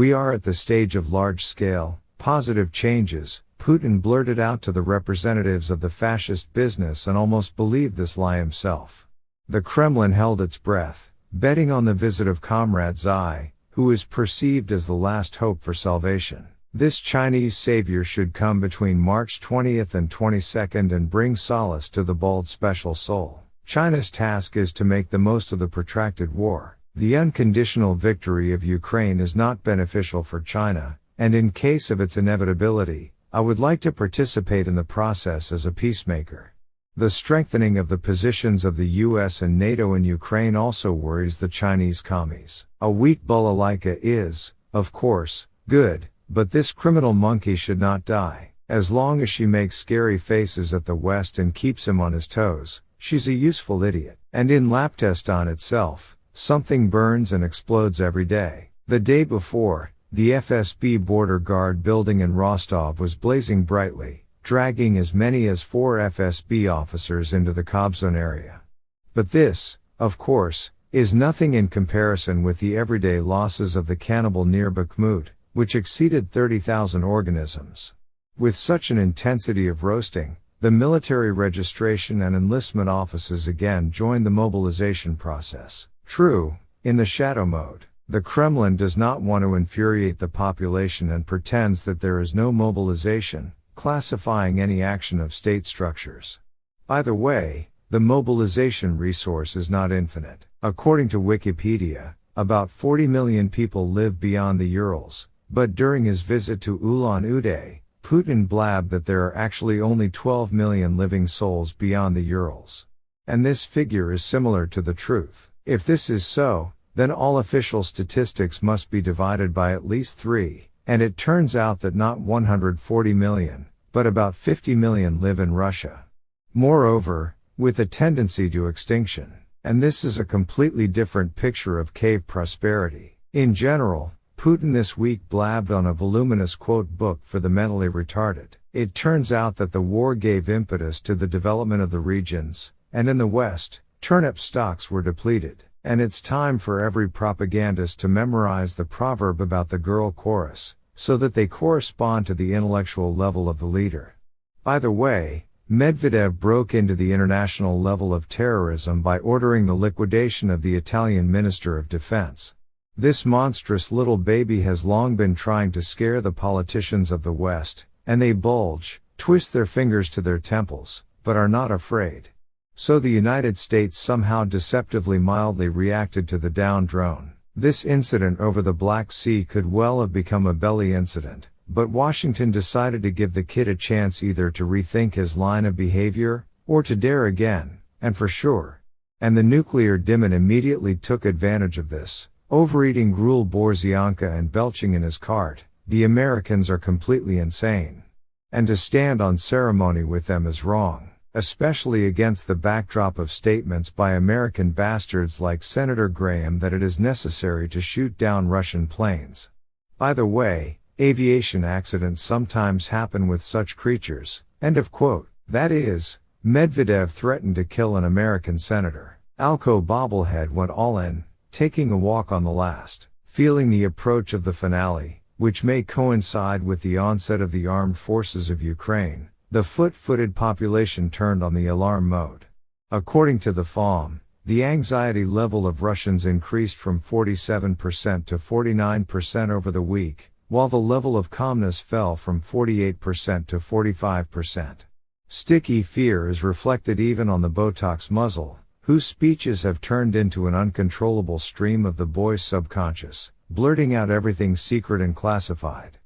We are at the stage of large-scale, positive changes, Putin blurted out to the representatives of the fascist business and almost believed this lie himself. The Kremlin held its breath, betting on the visit of Comrade Xi, who is perceived as the last hope for salvation. This Chinese savior should come between March 20th and 22nd and bring solace to the bold special soul. China's task is to make the most of the protracted war. The unconditional victory of Ukraine is not beneficial for China, and in case of its inevitability, I would like to participate in the process as a peacemaker. The strengthening of the positions of the US and NATO in Ukraine also worries the Chinese commies. A weak balalaika is, of course, good, but this criminal monkey should not die. As long as she makes scary faces at the West and keeps him on his toes, she's a useful idiot. And in Laptestan itself, something burns and explodes every day. The day before, the FSB border guard building in Rostov was blazing brightly, dragging as many as 4 FSB officers into the Kobzon area. But this, of course, is nothing in comparison with the everyday losses of the cannibal near Bakhmut, which exceeded 30,000 organisms. With such an intensity of roasting, the military registration and enlistment offices again joined the mobilization process. True, in the shadow mode. The Kremlin does not want to infuriate the population and pretends that there is no mobilization, classifying any action of state structures. Either way, the mobilization resource is not infinite. According to Wikipedia, about 40 million people live beyond the Urals, but during his visit to Ulan-Ude, Putin blabbed that there are actually only 12 million living souls beyond the Urals. And this figure is similar to the truth. If this is so, then all official statistics must be divided by at least 3, and it turns out that not 140 million, but about 50 million live in Russia. Moreover, with a tendency to extinction. And this is a completely different picture of cave prosperity. In general, Putin this week blabbed on a voluminous quote book for the mentally retarded. It turns out that the war gave impetus to the development of the regions, and in the West, turnip stocks were depleted. And it's time for every propagandist to memorize the proverb about the girl chorus, so that they correspond to the intellectual level of the leader. Either way, Medvedev broke into the international level of terrorism by ordering the liquidation of the Italian Minister of Defense. This monstrous little baby has long been trying to scare the politicians of the West, and they bulge, twist their fingers to their temples, but are not afraid. So the United States somehow deceptively mildly reacted to the down drone. This incident over the Black Sea could well have become a belly incident, but Washington decided to give the kid a chance either to rethink his line of behavior, or to dare again, and for sure. And the nuclear demon immediately took advantage of this, overeating gruel Borzianka and belching in his cart. The Americans are completely insane. And to stand on ceremony with them is wrong. Especially against the backdrop of statements by American bastards like Senator Graham that it is necessary to shoot down Russian planes. Either way, aviation accidents sometimes happen with such creatures. End of quote. That is, Medvedev threatened to kill an American senator. Alco bobblehead went all in, taking a walk on the last. Feeling the approach of the finale, which may coincide with the onset of the armed forces of Ukraine, the foot-footed population turned on the alarm mode. According to the FOM, the anxiety level of Russians increased from 47% to 49% over the week, while the level of calmness fell from 48% to 45%. Sticky fear is reflected even on the Botox muzzle, whose speeches have turned into an uncontrollable stream of the boy's subconscious, blurting out everything secret and classified.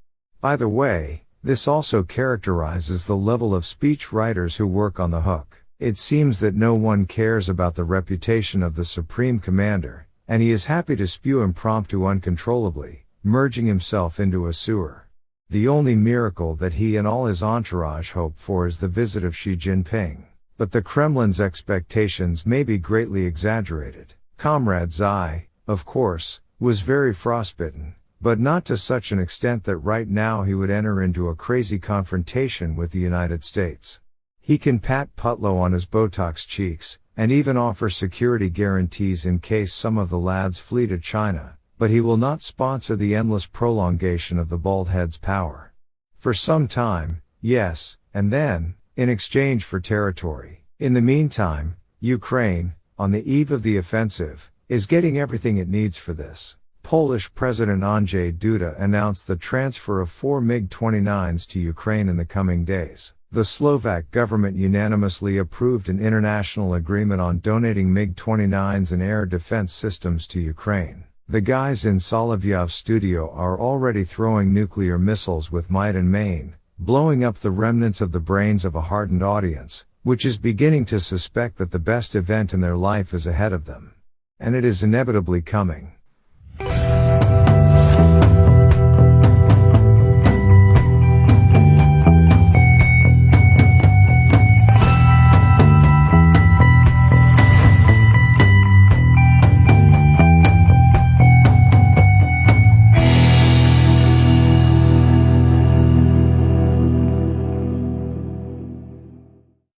Either way, this also characterizes the level of speech writers who work on the hook. It seems that no one cares about the reputation of the Supreme Commander, and he is happy to spew impromptu uncontrollably, merging himself into a sewer. The only miracle that he and all his entourage hope for is the visit of Xi Jinping. But the Kremlin's expectations may be greatly exaggerated. Comrade Xi, of course, was very frostbitten, but not to such an extent that right now he would enter into a crazy confrontation with the United States. He can pat Putlow on his Botox cheeks, and even offer security guarantees in case some of the lads flee to China, but he will not sponsor the endless prolongation of the bald head's power. For some time, yes, and then, in exchange for territory. In the meantime, Ukraine, on the eve of the offensive, is getting everything it needs for this. Polish President Andrzej Duda announced the transfer of 4 MiG-29s to Ukraine in the coming days. The Slovak government unanimously approved an international agreement on donating MiG-29s and air defense systems to Ukraine. The guys in Solovyov's studio are already throwing nuclear missiles with might and main, blowing up the remnants of the brains of a hardened audience, which is beginning to suspect that the best event in their life is ahead of them. And it is inevitably coming.